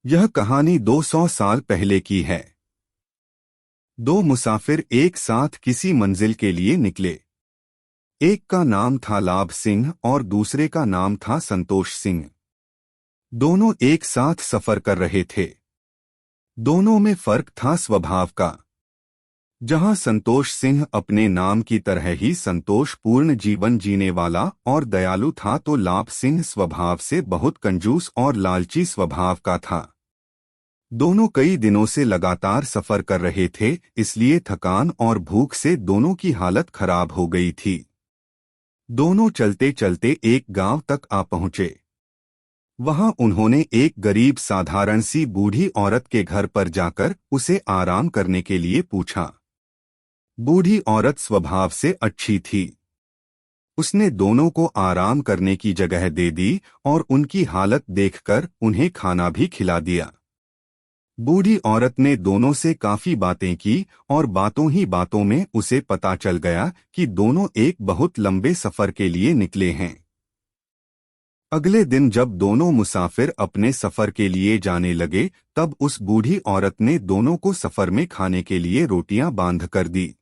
यह कहानी 200 साल पहले की है। दो मुसाफिर एक साथ किसी मंजिल के लिए निकले। एक का नाम था लाभ सिंह और दूसरे का नाम था संतोष सिंह। दोनों एक साथ सफर कर रहे थे। दोनों में फर्क था स्वभाव का। जहां संतोष सिंह अपने नाम की तरह ही संतोषपूर्ण जीवन जीने वाला और दयालु था, तो लाभ सिंह स्वभाव से बहुत कंजूस और लालची स्वभाव का था। दोनों कई दिनों से लगातार सफर कर रहे थे, इसलिए थकान और भूख से दोनों की हालत खराब हो गई थी। दोनों चलते चलते एक गांव तक आ पहुंचे। वहां उन्होंने एक गरीब साधारण सी बूढ़ी औरत के घर पर जाकर उसे आराम करने के लिए पूछा। बूढ़ी औरत स्वभाव से अच्छी थी। उसने दोनों को आराम करने की जगह दे दी और उनकी हालत देखकर उन्हें खाना भी खिला दिया। बूढ़ी औरत ने दोनों से काफी बातें की और बातों ही बातों में उसे पता चल गया कि दोनों एक बहुत लंबे सफर के लिए निकले हैं। अगले दिन जब दोनों मुसाफिर अपने सफर के लिए जाने लगे, तब उस बूढ़ी औरत ने दोनों को सफर में खाने के लिए रोटियां बांध कर दी।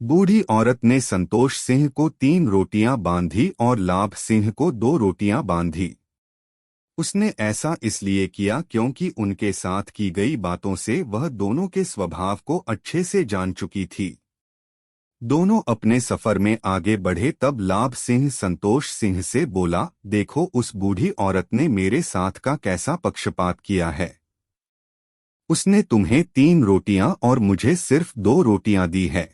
बूढ़ी औरत ने संतोष सिंह को 3 रोटियां बांधी और लाभ सिंह को 2 रोटियां बांधी। उसने ऐसा इसलिए किया क्योंकि उनके साथ की गई बातों से वह दोनों के स्वभाव को अच्छे से जान चुकी थी। दोनों अपने सफर में आगे बढ़े, तब लाभ सिंह संतोष सिंह से बोला, देखो उस बूढ़ी औरत ने मेरे साथ का कैसा पक्षपात किया है। उसने तुम्हें 3 रोटियां और मुझे सिर्फ 2 रोटियां दी है।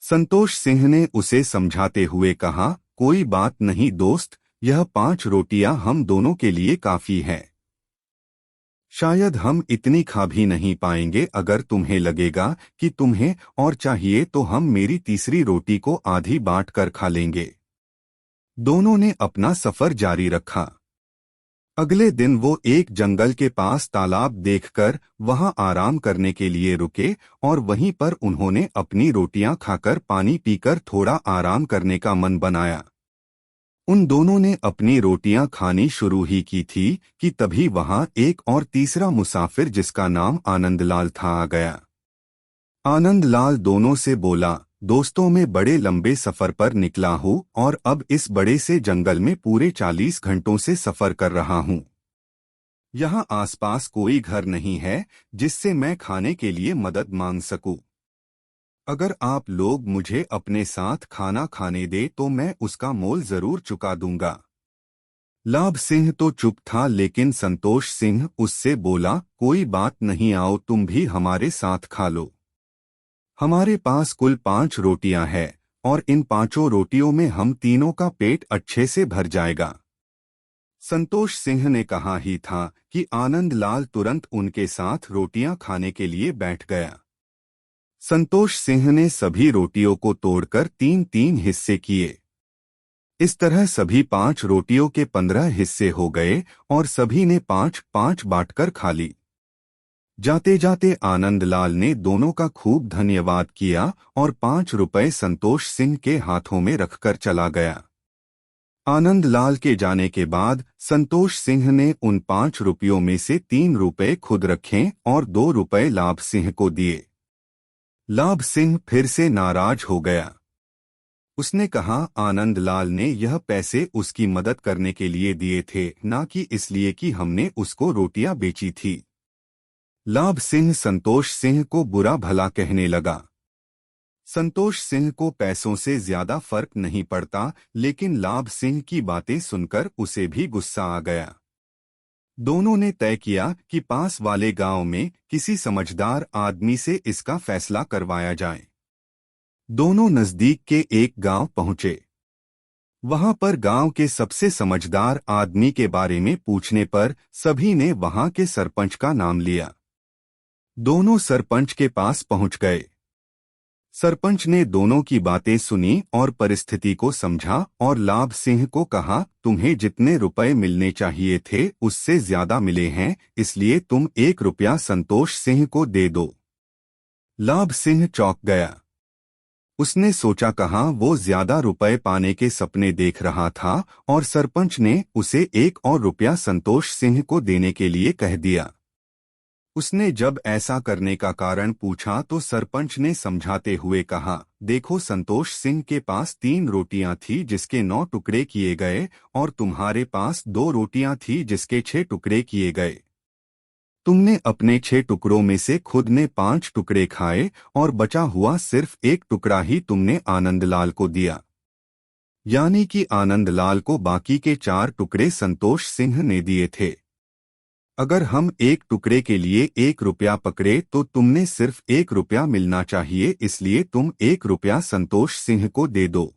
संतोष सिंह ने उसे समझाते हुए कहा, कोई बात नहीं दोस्त, यह 5 रोटियां हम दोनों के लिए काफी है। शायद हम इतनी खा भी नहीं पाएंगे। अगर तुम्हें लगेगा कि तुम्हें और चाहिए तो हम मेरी तीसरी रोटी को आधी बांट कर खा लेंगे। दोनों ने अपना सफर जारी रखा। अगले दिन वो एक जंगल के पास तालाब देखकर वहां आराम करने के लिए रुके और वहीं पर उन्होंने अपनी रोटियां खाकर पानी पीकर थोड़ा आराम करने का मन बनाया। उन दोनों ने अपनी रोटियां खानी शुरू ही की थी कि तभी वहां एक और तीसरा मुसाफिर जिसका नाम आनंदलाल था आ गया। आनंदलाल दोनों से बोला, दोस्तों मैं बड़े लंबे सफर पर निकला हूँ और अब इस बड़े से जंगल में पूरे 40 घंटों से सफर कर रहा हूँ। यहाँ आसपास कोई घर नहीं है जिससे मैं खाने के लिए मदद मांग सकूं। अगर आप लोग मुझे अपने साथ खाना खाने दे तो मैं उसका मोल जरूर चुका दूंगा। लाभ सिंह तो चुप था, लेकिन संतोष सिंह उससे बोला, कोई बात नहीं, आओ तुम भी हमारे साथ खा लो। हमारे पास कुल 5 रोटियां हैं और इन 5 रोटियों में हम तीनों का पेट अच्छे से भर जाएगा। संतोष सिंह ने कहा ही था कि आनंदलाल तुरंत उनके साथ रोटियां खाने के लिए बैठ गया। संतोष सिंह ने सभी रोटियों को तोड़कर 3-3 हिस्से किए। इस तरह सभी 5 रोटियों के 15 हिस्से हो गए और सभी ने 5-5 बांटकर खा ली। जाते जाते आनंदलाल ने दोनों का खूब धन्यवाद किया और 5 रुपए संतोष सिंह के हाथों में रखकर चला गया। आनंदलाल के जाने के बाद संतोष सिंह ने उन 5 रुपयों में से 3 रुपए खुद रखे और 2 रुपए लाभ सिंह को दिए। लाभ सिंह फिर से नाराज हो गया। उसने कहा, आनंदलाल ने यह पैसे उसकी मदद करने के लिए दिए थे, ना कि इसलिए कि हमने उसको रोटियां बेची थी। लाभ सिंह संतोष सिंह को बुरा भला कहने लगा। संतोष सिंह को पैसों से ज्यादा फर्क नहीं पड़ता, लेकिन लाभ सिंह की बातें सुनकर उसे भी गुस्सा आ गया। दोनों ने तय किया कि पास वाले गांव में किसी समझदार आदमी से इसका फैसला करवाया जाए। दोनों नजदीक के एक गांव पहुंचे। वहां पर गांव के सबसे समझदार आदमी के बारे में पूछने पर सभी ने वहां के सरपंच का नाम लिया। दोनों सरपंच के पास पहुंच गए। सरपंच ने दोनों की बातें सुनी और परिस्थिति को समझा और लाभ सिंह को कहा, तुम्हें जितने रुपए मिलने चाहिए थे उससे ज्यादा मिले हैं, इसलिए तुम 1 रुपया संतोष सिंह को दे दो। लाभ सिंह चौंक गया। उसने सोचा कहाँ वो ज्यादा रुपए पाने के सपने देख रहा था और सरपंच ने उसे 1 और रुपया संतोष सिंह को देने के लिए कह दिया। उसने जब ऐसा करने का कारण पूछा तो सरपंच ने समझाते हुए कहा, देखो संतोष सिंह के पास 3 रोटियां थी जिसके 9 टुकड़े किए गए और तुम्हारे पास 2 रोटियां थी जिसके 6 टुकड़े किए गए। तुमने अपने 6 टुकड़ों में से खुद ने 5 टुकड़े खाए और बचा हुआ सिर्फ 1 टुकड़ा ही तुमने आनंदलाल को दिया। यानी कि आनंदलाल को बाकी के 4 टुकड़े संतोष सिंह ने दिए थे। अगर हम 1 टुकड़े के लिए 1 रुपया पकड़े तो तुमने सिर्फ 1 रुपया मिलना चाहिए, इसलिए तुम 1 रुपया संतोष सिंह को दे दो।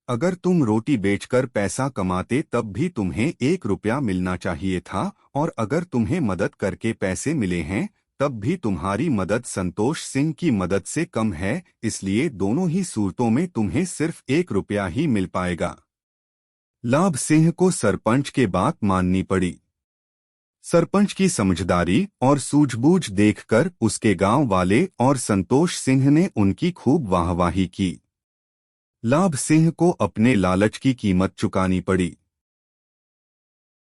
अगर तुम रोटी बेचकर पैसा कमाते तब भी तुम्हें 1 रुपया मिलना चाहिए था, और अगर तुम्हें मदद करके पैसे मिले हैं तब भी तुम्हारी मदद संतोष सिंह की मदद से कम है, इसलिए दोनों ही सूरतों में तुम्हें सिर्फ 1 रुपया ही मिल पाएगा। लाभ सिंह को सरपंच के बात माननी पड़ी। सरपंच की समझदारी और सूझबूझ देखकर उसके गांव वाले और संतोष सिंह ने उनकी खूब वाहवाही की। लाभ सिंह को अपने लालच की कीमत चुकानी पड़ी।